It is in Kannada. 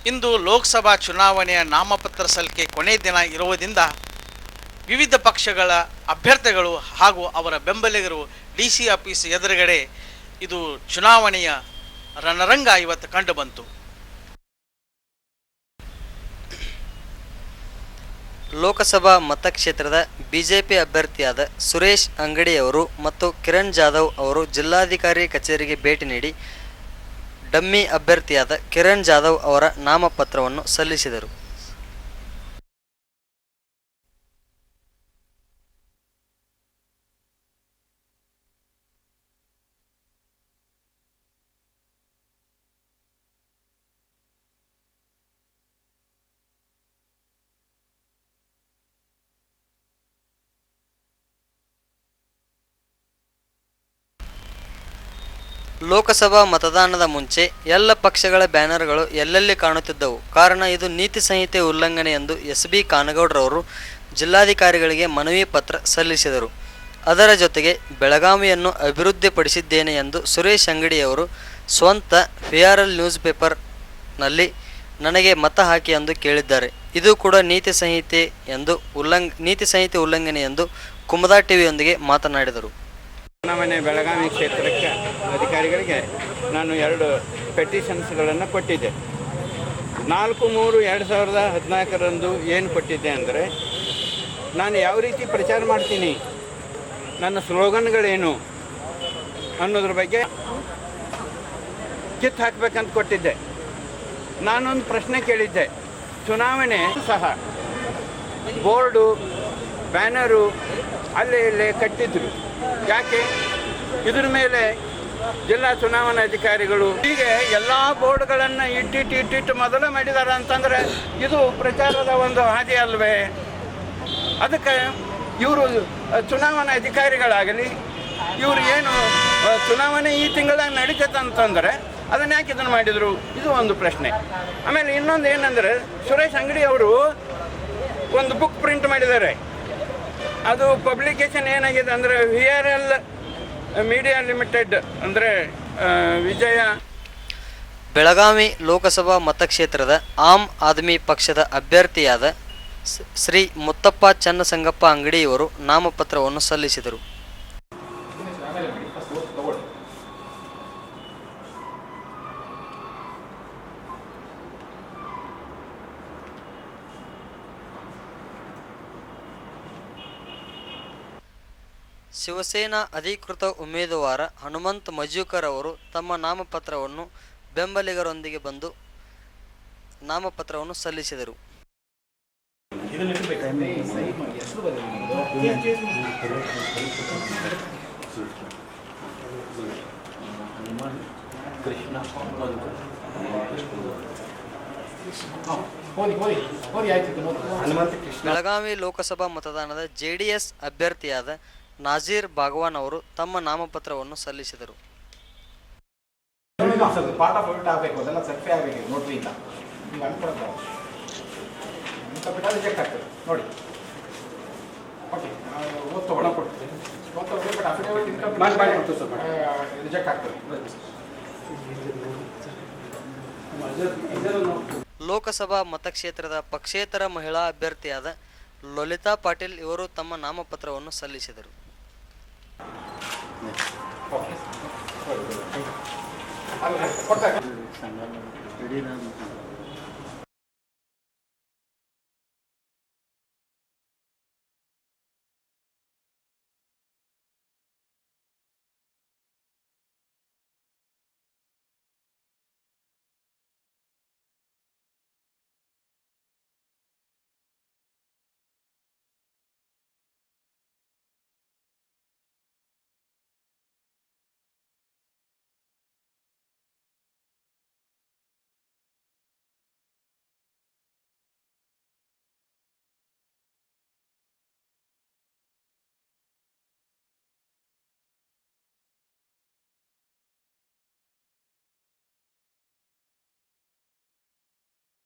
ಇಂದು ಲೋಕಸಭಾ ಚುನಾವಣೆಯ ನಾಮಪತ್ರ ಸಲ್ಲಿಕೆ ಕೊನೆಯ ದಿನ ಇರುವುದರಿಂದ ವಿವಿಧ ಪಕ್ಷಗಳ ಅಭ್ಯರ್ಥಿಗಳು ಹಾಗೂ ಅವರ ಬೆಂಬಲಿಗರು DC ಆಫೀಸ್ ಎದುರುಗಡೆ ಇದು ಚುನಾವಣೆಯ ರಣರಂಗ ಇವತ್ತು ಕಂಡುಬಂತು. ಲೋಕಸಭಾ ಮತಕ್ಷೇತ್ರದ ಬಿಜೆಪಿ ಅಭ್ಯರ್ಥಿಯಾದ ಸುರೇಶ್ ಅಂಗಡಿಯವರು ಮತ್ತು ಕಿರಣ್ ಜಾಧವ್ ಅವರು ಜಿಲ್ಲಾಧಿಕಾರಿ ಕಚೇರಿಗೆ ಭೇಟಿ ನೀಡಿ ಡಮ್ಮಿ ಅಭ್ಯರ್ಥಿಯಾದ ಕಿರಣ್ ಜಾಧವ್ ಅವರ ನಾಮಪತ್ರವನ್ನು ಸಲ್ಲಿಸಿದರು. ಲೋಕಸಭಾ ಮತದಾನದ ಮುಂಚೆ ಎಲ್ಲ ಪಕ್ಷಗಳ ಬ್ಯಾನರ್ಗಳು ಎಲ್ಲೆಲ್ಲಿ ಕಾಣುತ್ತಿದ್ದವು. ಕಾರಣ ಇದು ನೀತಿ ಸಂಹಿತೆ ಉಲ್ಲಂಘನೆ ಎಂದು SB ಕಾನಗೌಡರವರು ಜಿಲ್ಲಾಧಿಕಾರಿಗಳಿಗೆ ಮನವಿ ಪತ್ರ ಸಲ್ಲಿಸಿದರು. ಅದರ ಜೊತೆಗೆ ಬೆಳಗಾವಿಯನ್ನು ಅಭಿವೃದ್ಧಿಪಡಿಸಿದ್ದೇನೆ ಎಂದು ಸುರೇಶ್ ಅಂಗಡಿಯವರು ಸ್ವಂತ VRL ನ್ಯೂಸ್ ಪೇಪರ್ನಲ್ಲಿ ನನಗೆ ಮತ ಹಾಕಿ ಎಂದು ಕೇಳಿದ್ದಾರೆ. ಇದು ಕೂಡ ನೀತಿ ಸಂಹಿತೆ ಉಲ್ಲಂಘನೆ ಎಂದು ಕುಮದಾ ಟಿವಿಯೊಂದಿಗೆ ಮಾತನಾಡಿದರು. ಚುನಾವಣೆ ಬೆಳಗಾವಿ ಕ್ಷೇತ್ರಕ್ಕೆ ಅಧಿಕಾರಿಗಳಿಗೆ ನಾನು 2 ಪೆಟಿಷನ್ಸ್ಗಳನ್ನು ಕೊಟ್ಟಿದ್ದೆ. 4/3/2014 ಏನು ಕೊಟ್ಟಿದ್ದೆ ಅಂದರೆ, ನಾನು ಯಾವ ರೀತಿ ಪ್ರಚಾರ ಮಾಡ್ತೀನಿ, ನನ್ನ ಸ್ಲೋಗನ್ಗಳೇನು ಅನ್ನೋದ್ರ ಬಗ್ಗೆ ಕಿತ್ತು ಹಾಕಬೇಕಂತ ಕೊಟ್ಟಿದ್ದೆ. ನಾನೊಂದು ಪ್ರಶ್ನೆ ಕೇಳಿದ್ದೆ, ಚುನಾವಣೆ ಸಹ ಬೋರ್ಡು ಬ್ಯಾನರು ಅಲ್ಲೇ ಇಲ್ಲೇ ಕಟ್ಟಿದ್ರು, ಯಾಕೆ? ಇದ್ರ ಮೇಲೆ ಜಿಲ್ಲಾ ಚುನಾವಣಾಧಿಕಾರಿಗಳು ಹೀಗೆ ಎಲ್ಲ ಬೋರ್ಡ್ಗಳನ್ನು ಇಟ್ಟಿಟ್ಟು ಮೊದಲೇ ಮಾಡಿದ್ದಾರೆ ಅಂತಂದರೆ ಇದು ಪ್ರಚಾರದ ಒಂದು ಹಾದಿ ಅಲ್ವೇ? ಅದಕ್ಕೆ ಇವರು ಚುನಾವಣಾ ಅಧಿಕಾರಿಗಳಾಗಲಿ, ಇವರು ಏನು ಚುನಾವಣೆ ಈ ತಿಂಗಳಾಗ ನಡೀತೈತೆ ಅಂತಂದರೆ ಅದನ್ನು ಯಾಕೆ ಇದನ್ನು ಮಾಡಿದರು? ಇದು ಒಂದು ಪ್ರಶ್ನೆ. ಆಮೇಲೆ ಇನ್ನೊಂದು ಏನಂದರೆ, ಸುರೇಶ್ ಅಂಗಡಿ ಅವರು ಒಂದು ಬುಕ್ ಪ್ರಿಂಟ್ ಮಾಡಿದ್ದಾರೆ. ಅದು ಪಬ್ಲಿಕೇಶನ್ ಏನಾಗಿದೆ ಅಂದರೆ VRL ಮೀಡಿಯಾ ಲಿಮಿಟೆಡ್ ಅಂದರೆ ವಿಜಯ. ಬೆಳಗಾವಿ ಲೋಕಸಭಾ ಮತಕ್ಷೇತ್ರದ ಆಮ್ ಆದ್ಮಿ ಪಕ್ಷದ ಅಭ್ಯರ್ಥಿಯಾದ ಶ್ರೀ ಮುತ್ತಪ್ಪ ಚನ್ನಸಂಗಪ್ಪ ಅಂಗಡಿಯವರು ನಾಮಪತ್ರವನ್ನು ಸಲ್ಲಿಸಿದರು. ಶಿವಸೇನಾ ಅಧಿಕೃತ ಉಮೇದುವಾರ ಹನುಮಂತ್ ಮಜೂಕರ್ ಅವರು ತಮ್ಮ ನಾಮಪತ್ರವನ್ನು ಬೆಂಬಲಿಗರೊಂದಿಗೆ ಬಂದು ನಾಮಪತ್ರವನ್ನು ಸಲ್ಲಿಸಿದರು. ಬೆಳಗಾವಿ ಲೋಕಸಭಾ ಮತದಾನದ JDS ಅಭ್ಯರ್ಥಿಯಾದ ನಾಜೀರ್ ಬಾಗವಾನ್ ಅವರು ತಮ್ಮ ನಾಮಪತ್ರವನ್ನು ಸಲ್ಲಿಸಿದರು. ಲೋಕಸಭಾ ಮತಕ್ಷೇತ್ರದ ಪಕ್ಷೇತರ ಮಹಿಳಾ ಅಭ್ಯರ್ಥಿಯಾದ ಲಲಿತಾ ಪಾಟೀಲ್ ಇವರು ತಮ್ಮ ನಾಮಪತ್ರವನ್ನು ಸಲ್ಲಿಸಿದರು.